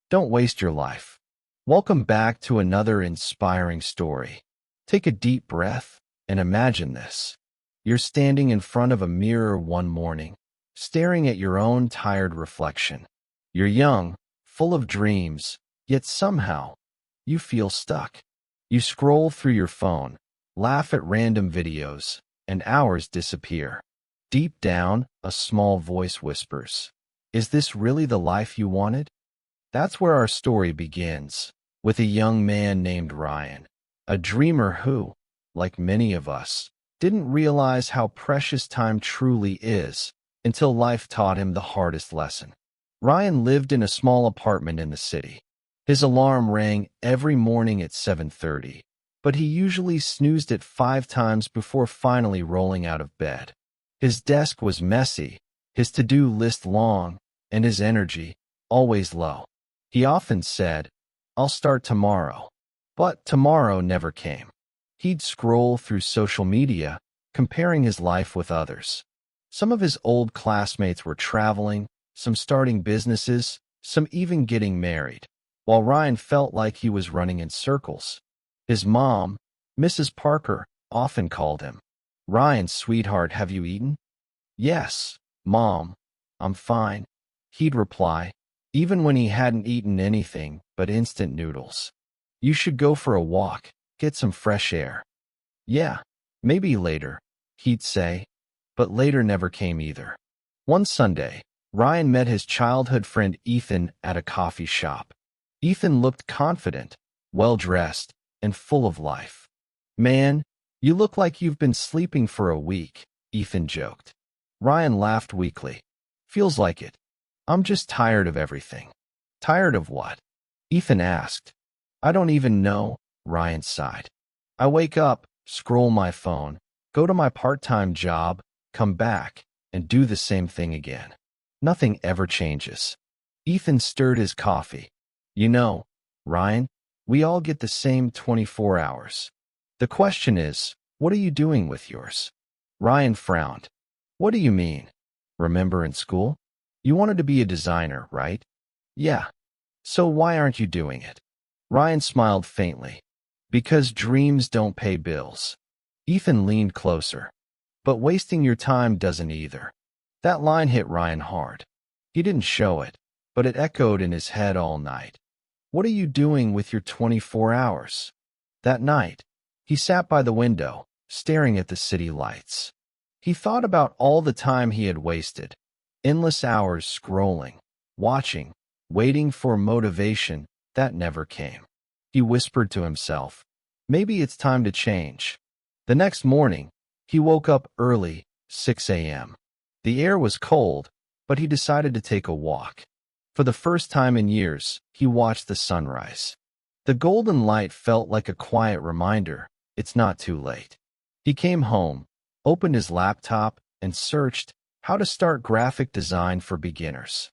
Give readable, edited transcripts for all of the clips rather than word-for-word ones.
Don't waste your life. Welcome back to another inspiring story. Take a deep breath and imagine this. You're standing in front of a mirror one morning, staring at your own tired reflection. You're young, full of dreams, yet somehow you feel stuck. You scroll through your phone, laugh at random videos, and hours disappear. Deep down, a small voice whispers, "Is this really the life you wanted?" That's where our story begins, with a young man named Ryan, a dreamer who, like many of us, didn't realize how precious time truly is until life taught him the hardest lesson. Ryan lived in a small apartment in the city. His alarm rang every morning at 7:30, but he usually snoozed it 5 times before finally rolling out of bed. His desk was messy, his to-do list long, and his energy always low. He often said, "I'll start tomorrow," but tomorrow never came. He'd scroll through social media, comparing his life with others. Some of his old classmates were traveling, some starting businesses, some even getting married, while Ryan felt like he was running in circles. His mom, Mrs. Parker, often called him, "Ryan, sweetheart, have you eaten?" "Yes, Mom, I'm fine," he'd reply, even when he hadn't eaten anything but instant noodles. "You should go for a walk, get some fresh air." "Yeah, maybe later," he'd say, but later never came either. One Sunday, Ryan met his childhood friend Ethan at a coffee shop. Ethan looked confident, well-dressed, and full of life. "Man, you look like you've been sleeping for a week," Ethan joked. Ryan laughed weakly. "Feels like it. I'm just tired of everything." "Tired of what?" Ethan asked. "I don't even know," Ryan sighed. "I wake up, scroll my phone, go to my part-time job, come back, and do the same thing again. Nothing ever changes." Ethan stirred his coffee. "You know, Ryan, we all get the same 24 hours. The question is, what are you doing with yours?" Ryan frowned. "What do you mean? Remember in school? You wanted to be a designer, right?" "Yeah. So why aren't you doing it?" Ryan smiled faintly. "Because dreams don't pay bills." Ethan leaned closer. "But wasting your time doesn't either." That line hit Ryan hard. He didn't show it, but it echoed in his head all night. What are you doing with your 24 hours? That night, he sat by the window, staring at the city lights. He thought about all the time he had wasted, endless hours scrolling, watching, waiting for motivation that never came. He whispered to himself, "Maybe it's time to change." The next morning, he woke up early, 6 a.m. The air was cold, but he decided to take a walk. For the first time in years, he watched the sunrise. The golden light felt like a quiet reminder, it's not too late. He came home, opened his laptop, and searched how to start graphic design for beginners.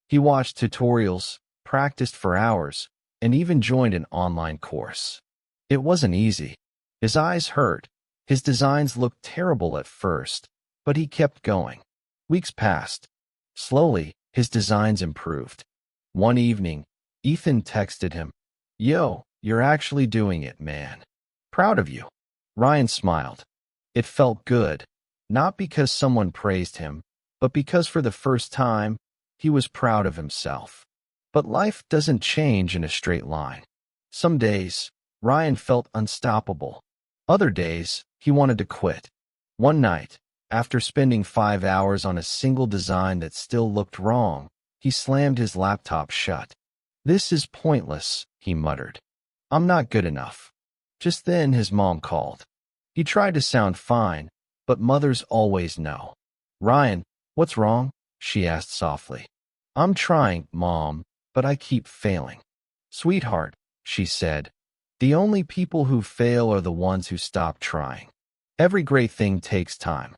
He watched tutorials, practiced for hours, and even joined an online course. It wasn't easy. His eyes hurt. His designs looked terrible at first, but he kept going. Weeks passed. Slowly, his designs improved. One evening, Ethan texted him, "Yo, you're actually doing it, man. Proud of you." Ryan smiled. It felt good, not because someone praised him, but because for the first time, he was proud of himself. But life doesn't change in a straight line. Some days, Ryan felt unstoppable. Other days, he wanted to quit. One night, after spending 5 hours on a single design that still looked wrong, he slammed his laptop shut. "This is pointless," he muttered. "I'm not good enough." Just then his mom called. He tried to sound fine, but mothers always know. "Ryan, what's wrong?" she asked softly. "I'm trying, Mom, but I keep failing." "Sweetheart," she said, "the only people who fail are the ones who stop trying. Every great thing takes time."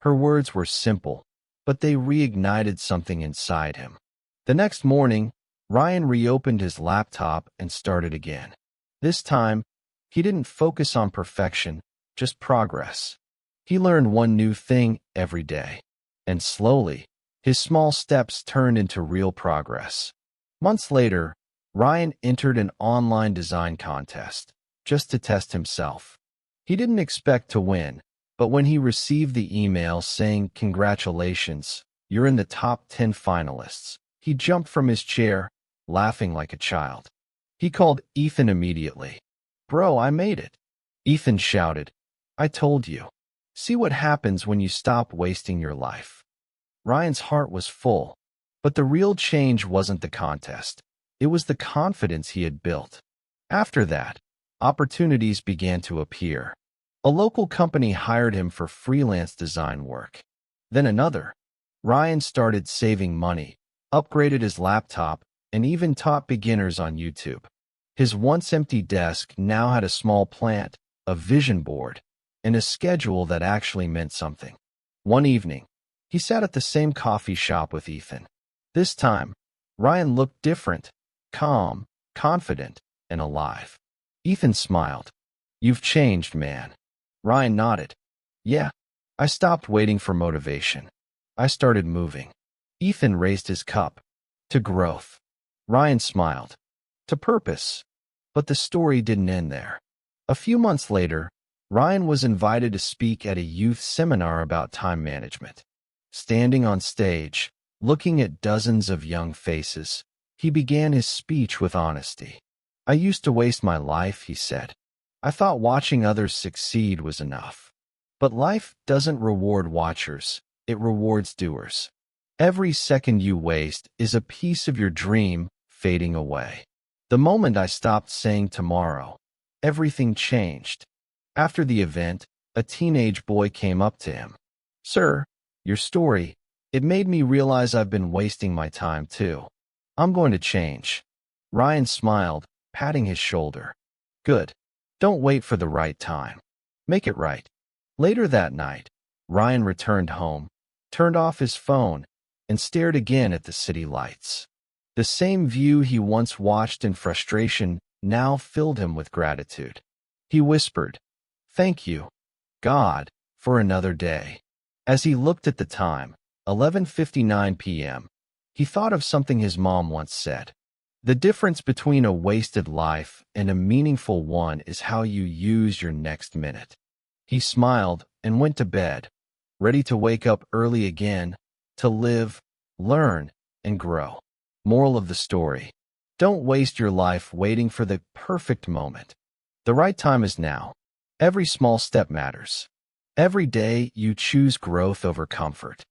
Her words were simple, but they reignited something inside him. The next morning, Ryan reopened his laptop and started again. This time, he didn't focus on perfection, just progress. He learned one new thing every day, and slowly, his small steps turned into real progress. Months later, Ryan entered an online design contest just to test himself. He didn't expect to win, but when he received the email saying, "Congratulations, you're in the top 10 finalists," he jumped from his chair, laughing like a child. He called Ethan immediately. "Bro, I made it." Ethan shouted, "I told you. See what happens when you stop wasting your life." Ryan's heart was full, but the real change wasn't the contest. It was the confidence he had built. After that, opportunities began to appear. A local company hired him for freelance design work. Then another. Ryan started saving money, upgraded his laptop, and even taught beginners on YouTube. His once empty desk now had a small plant, a vision board, and a schedule that actually meant something. One evening, he sat at the same coffee shop with Ethan. This time, Ryan looked different, calm, confident, and alive. Ethan smiled. "You've changed, man." Ryan nodded. "Yeah, I stopped waiting for motivation. I started moving." Ethan raised his cup. "To growth." Ryan smiled. "To purpose." But the story didn't end there. A few months later, Ryan was invited to speak at a youth seminar about time management. Standing on stage, looking at dozens of young faces, he began his speech with honesty. "I used to waste my life," he said. "I thought watching others succeed was enough. But life doesn't reward watchers, it rewards doers. Every second you waste is a piece of your dream fading away." The moment I stopped saying tomorrow, everything changed. After the event, a teenage boy came up to him. "Sir, your story, it made me realize I've been wasting my time too. I'm going to change." Ryan smiled, patting his shoulder. "Good. Don't wait for the right time. Make it right." Later that night, Ryan returned home, turned off his phone, and stared again at the city lights. The same view he once watched in frustration now filled him with gratitude. He whispered, "Thank you, God, for another day." As he looked at the time, 11:59 p.m., he thought of something his mom once said. "The difference between a wasted life and a meaningful one is how you use your next minute." He smiled and went to bed, ready to wake up early again, to live, learn, and grow. Moral of the story: don't waste your life waiting for the perfect moment. The right time is now. Every small step matters. Every day you choose growth over comfort.